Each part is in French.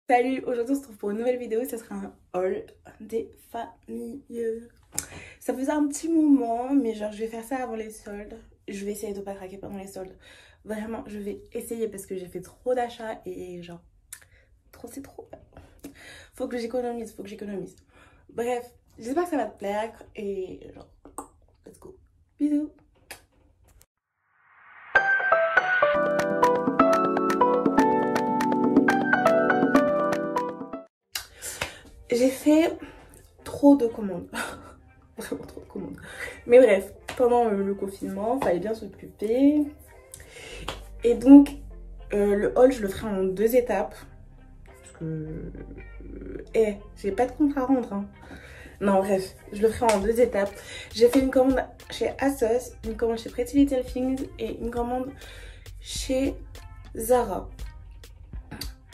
Salut, aujourd'hui on se retrouve pour une nouvelle vidéo, ça sera un haul des familles. Ça faisait un petit moment, mais genre je vais faire ça avant les soldes. Je vais essayer de pas craquer pendant les soldes. Vraiment, je vais essayer parce que j'ai fait trop d'achats et genre, c'est trop. Faut que j'économise. Bref, j'espère que ça va te plaire et genre, let's go. Bisous. J'ai fait trop de commandes. Vraiment trop de commandes. Mais bref, pendant le confinement, fallait bien s'occuper. Et donc, le haul, je le ferai en 2 étapes. Parce que... j'ai pas de compte à rendre. Hein. Non, bref, je le ferai en 2 étapes. J'ai fait une commande chez ASOS, une commande chez Pretty Little Things et une commande chez Zara.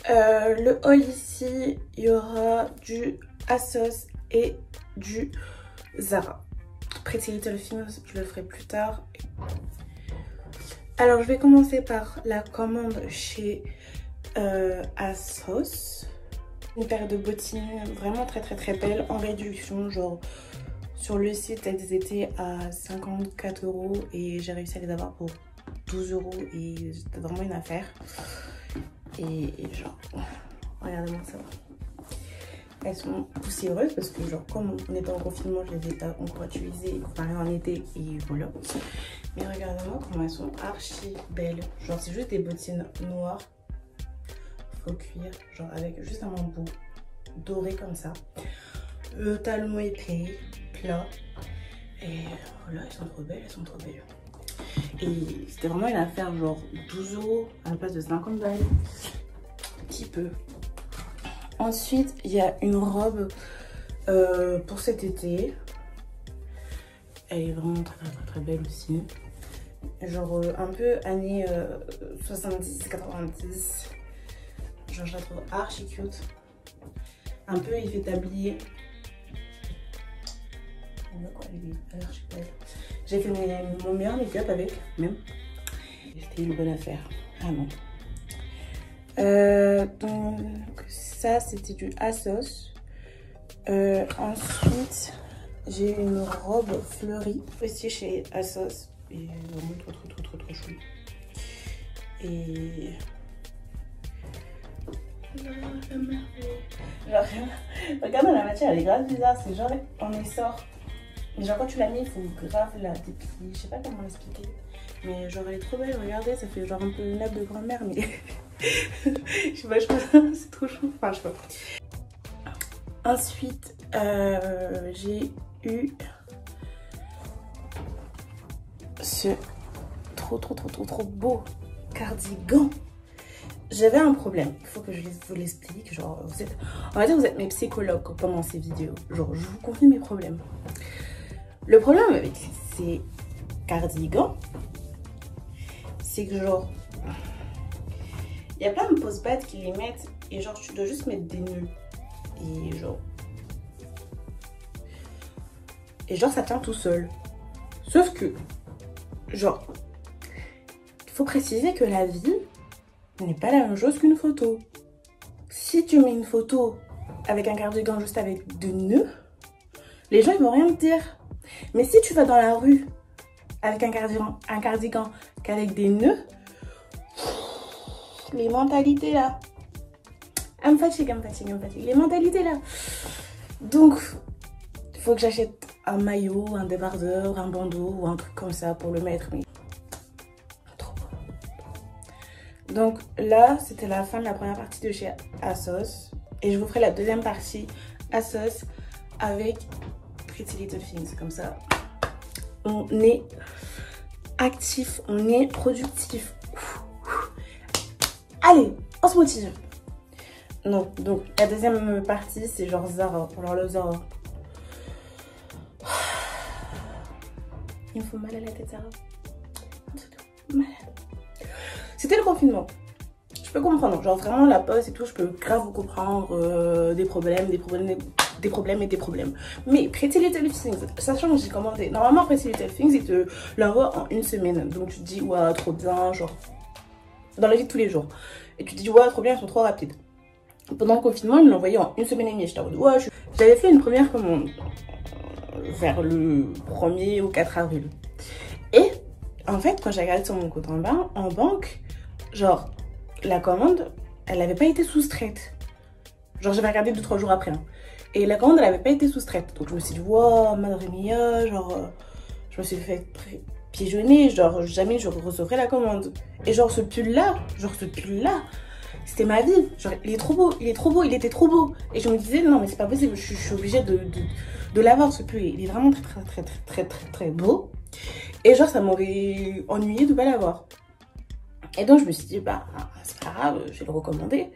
Le haul ici, il y aura du ASOS et du Zara. Pretty Little Things, je le ferai plus tard. Alors, je vais commencer par la commande chez ASOS. Une paire de bottines vraiment très belles en réduction. Genre, sur le site, elles étaient à 54 € et j'ai réussi à les avoir pour 12 € et c'était vraiment une affaire. Et genre, regardez-moi ça. Elles sont poussiéreuses parce que genre comme on était en confinement, je les ai pas encore utilisées pareil en été et voilà. Mais regardez-moi comment elles sont archi belles. Genre c'est juste des bottines noires, faux cuir, genre avec juste un embout doré comme ça. Le talon épais, plat. Et voilà, elles sont trop belles, Et c'était vraiment une affaire genre 12 € à la place de 50 balles. Un petit peu. Ensuite, il y a une robe pour cet été. Elle est vraiment très belle aussi. Genre un peu années 70-90. Genre je la trouve archi cute. Un peu effet tablier. Elle est archi belle. J'ai fait mon meilleur make-up avec, même. C'était une bonne affaire. Ah non. Donc ça c'était du ASOS. Ensuite j'ai une robe fleurie aussi chez ASOS et vraiment trop chou. Et genre, regarde la matière, elle est grave bizarre, c'est genre en essor. Mais genre quand tu l'as mis il faut grave la déplier, je sais pas comment l'expliquer. Mais genre elle est trop belle, regardez, ça fait genre un peu une nappe de grand-mère mais je sais pas, c'est trop chou, enfin je sais pas. Ensuite j'ai eu ce trop beau cardigan. J'avais un problème, il faut que je vous l'explique, genre on va dire vous êtes mes psychologues pendant ces vidéos, genre je vous confie mes problèmes. Le problème avec ces cardigans, c'est que genre il y a plein de post-bad qui les mettent et genre tu dois juste mettre des nœuds et genre ça tient tout seul. Sauf que genre il faut préciser que la vie n'est pas la même chose qu'une photo. Si tu mets une photo avec un cardigan juste avec deux nœuds, les gens ils vont rien te dire. Mais si tu vas dans la rue avec un cardigan qu'avec des nœuds, les mentalités là, I'm fatigue. Les mentalités là. Donc, il faut que j'achète un maillot, un débardeur, un bandeau ou un truc comme ça pour le mettre. Mais trop beau. Donc là, c'était la fin de la première partie de chez ASOS. Et je vous ferai la deuxième partie ASOS avec Pretty Little Things. Comme ça, on est actif, on est productif. Allez, on se motive. Non, donc la deuxième partie c'est genre Zara. Alors le Zara, il me faut mal à la tête Zara. Malade. C'était le confinement. Je peux comprendre, genre vraiment la pause et tout, je peux grave vous comprendre des problèmes. Mais Pretty Little Things, sachant que j'ai commandé, normalement Pretty Little Things ils te l'envoient en 1 semaine. Donc tu te dis ouais trop bien, genre dans la vie de tous les jours. Et tu te dis ouais trop bien, ils sont trop rapides. Pendant le confinement, ils me l'ont envoyé en 1 semaine et demie. J'étais en mode, ouais, j'avais fait une première commande vers le 1er ou 4 avril. Et en fait, quand j'ai regardé sur mon compte en banque, genre, la commande, elle n'avait pas été soustraite. Genre, j'avais regardé 2-3 jours après. Hein. Et la commande, elle n'avait pas été soustraite. Donc, je me suis dit, wow, madre mia, genre, je me suis fait pigeonner. Genre, jamais je recevrai la commande. Et genre, ce pull-là, c'était ma vie. Genre, il est trop beau, il était trop beau. Et je me disais, non, mais c'est pas possible, je suis obligée de l'avoir, ce pull. Il est vraiment très beau. Et genre, ça m'aurait ennuyé de pas l'avoir. Et donc, je me suis dit, bah, c'est pas grave, je vais le recommander.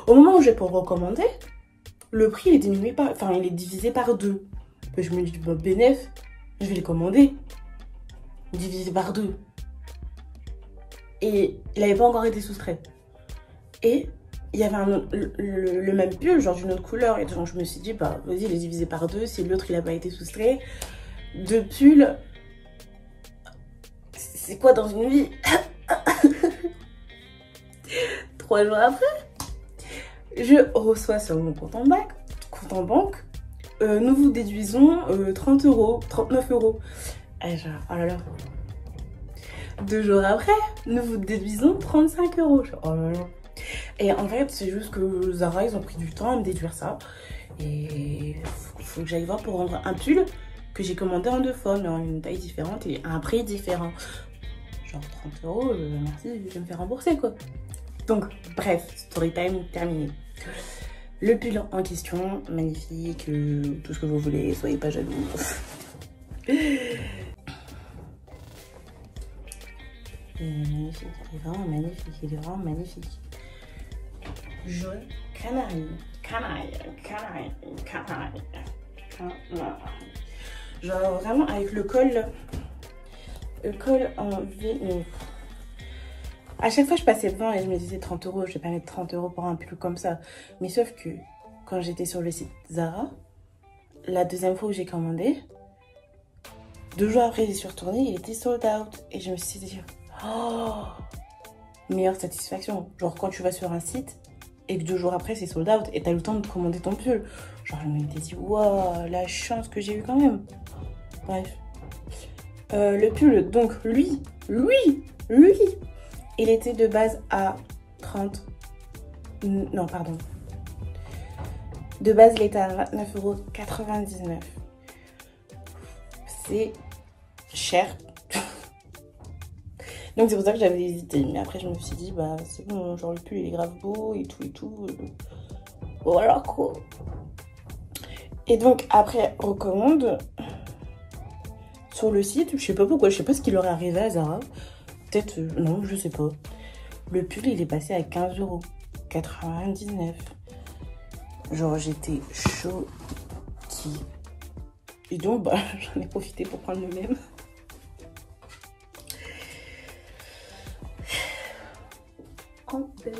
Au moment où je vais pour le recommander, le prix, il est diminué par... Enfin, il est divisé par 2. Et je me dis, bah, bénéf, je vais le commander. Divisé par 2. Et il n'avait pas encore été soustrait. Et il y avait le même pull, genre d'une autre couleur. Et donc, je me suis dit, bah, vas-y, il est divisé par 2. Si l'autre, il n'a pas été soustrait. 2 pulls. C'est quoi dans une vie? 3 jours après, je reçois sur mon compte en banque, nous vous déduisons 30 euros, 39 euros. Et genre, oh là là. 2 jours après, nous vous déduisons 35 euros. Genre, oh là là. Et en fait, c'est juste que Zara, ils ont pris du temps à me déduire ça. Et faut que j'aille voir pour rendre un pull que j'ai commandé en 2 fois, mais en une taille différente et à un prix différent. Genre 30 euros, merci, je vais me faire rembourser quoi. Donc, bref, story time terminé. Le pull en question, magnifique, tout ce que vous voulez, soyez pas jaloux. Il est magnifique, il est vraiment magnifique, il est vraiment magnifique. Jaune, canaille. Genre vraiment avec le col en V. À chaque fois je passais devant et je me disais 30 euros, je vais pas mettre 30 euros pour un pull comme ça. Mais sauf que quand j'étais sur le site Zara, la deuxième fois où j'ai commandé, 2 jours après j'y suis retournée, il était sold out. Et je me suis dit, oh, meilleure satisfaction. Genre quand tu vas sur un site et que 2 jours après c'est sold out et t'as le temps de commander ton pull. Genre je me dit, wow, la chance que j'ai eu quand même. Bref. Le pull, donc lui, il était de base à 30... Non, pardon. De base, il était à 29,99 €. C'est cher. Donc c'est pour ça que j'avais hésité. Mais après, je me suis dit, bah c'est bon, genre le pull, il est grave beau et tout. Voilà quoi. Et donc, après, recommande... Sur le site, je sais pas pourquoi, je sais pas ce qui leur est arrivé à Zara. Peut-être, non, je sais pas. Le pull, il est passé à 15,99 €. Genre, j'étais choquée. Et donc, bah, j'en ai profité pour prendre le même. Oh, belle.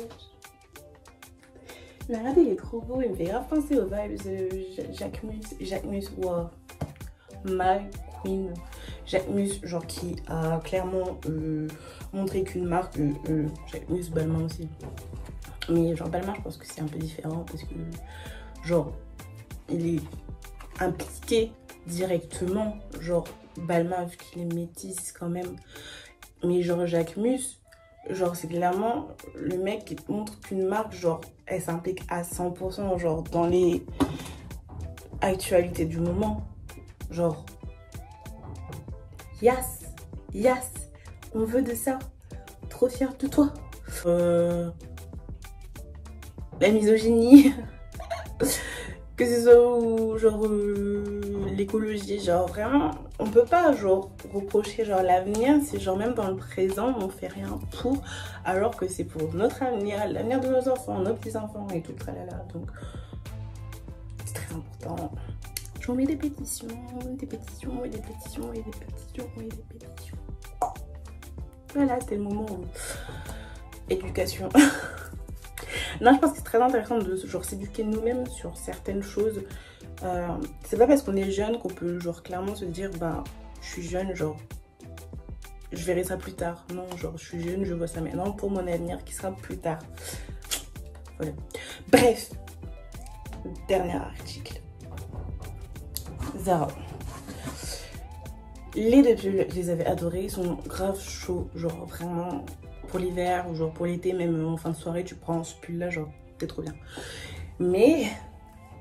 Mais regardez, il est trop beau. Il me fait grave penser aux vibes de Jacquemus, wow. My Queen. Jacquemus, genre qui a clairement montré qu'une marque, Jacquemus, Balmain aussi. Mais genre Balmain, je pense que c'est un peu différent parce que genre il est impliqué directement, genre Balmain vu qu'il est métis quand même. Mais genre Jacquemus, genre c'est clairement le mec qui te montre qu'une marque, genre elle s'implique à 100% genre dans les actualités du moment. Genre, yes, on veut de ça. Trop fière de toi. La misogynie, que ce soit ou genre l'écologie, genre vraiment, on peut pas genre reprocher genre l'avenir, c'est genre même dans le présent on fait rien pour, alors que c'est pour notre avenir, l'avenir de nos enfants, nos petits-enfants et tout, tralala. Donc, c'est très important. Je vous mets des pétitions. Voilà, c'était le moment où... Éducation. Non, je pense que c'est très intéressant de genre s'éduquer nous-mêmes sur certaines choses. C'est pas parce qu'on est jeune qu'on peut genre clairement se dire, bah, je suis jeune, genre, je verrai ça plus tard. Non, genre, je suis jeune, je vois ça maintenant pour mon avenir qui sera plus tard. Faut Voilà. Bref, dernier article. Zara. Les deux pulls, je les avais adorés, ils sont grave chauds, genre vraiment pour l'hiver ou genre pour l'été, même en fin de soirée, tu prends ce pull là, genre c'est trop bien. Mais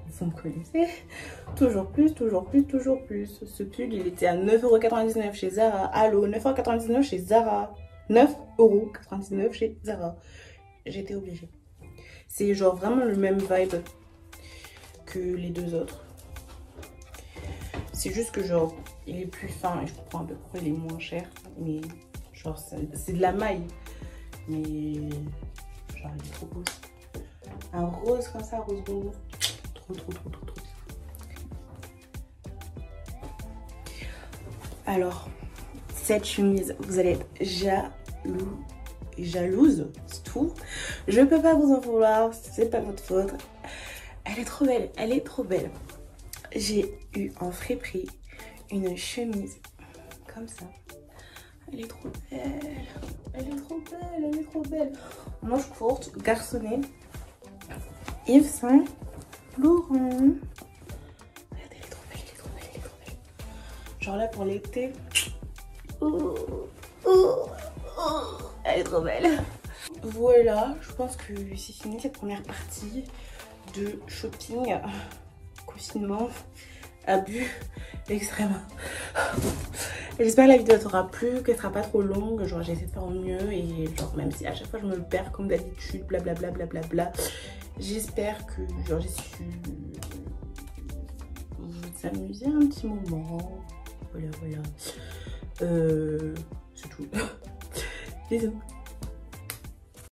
vous me connaissez, toujours plus, toujours plus, toujours plus. Ce pull, il était à 9,99 € chez Zara. Allô, 9,99 € chez Zara. 9,99 € chez Zara. J'étais obligée. C'est genre vraiment le même vibe que les deux autres. C'est juste que genre, il est plus fin et je comprends un peu pourquoi il est moins cher. Mais genre, c'est de la maille. Mais genre, il est trop beau. Un rose comme ça, rose bonbon. Trop, trop, trop, trop, trop. Alors, cette chemise, vous allez être jalouse, c'est tout. Je peux pas vous en vouloir, c'est pas votre faute. Elle est trop belle, elle est trop belle. J'ai eu en friperie une chemise comme ça. Elle est trop belle, elle est trop belle, elle est trop belle. Manche courte, garçonnée. Yves Saint Laurent. Regardez, elle est trop belle, elle est trop belle, elle est trop belle. Genre là pour l'été. Elle est trop belle. Voilà, je pense que c'est fini cette première partie de shopping, confinement, abus extrême. J'espère que la vidéo t'aura plu, qu'elle sera pas trop longue. Genre j'ai essayé de faire au mieux et genre même si à chaque fois je me perds comme d'habitude, blablabla, blablabla. J'espère que genre j'ai su vous amuser un petit moment. Voilà, voilà. C'est tout. Bisous.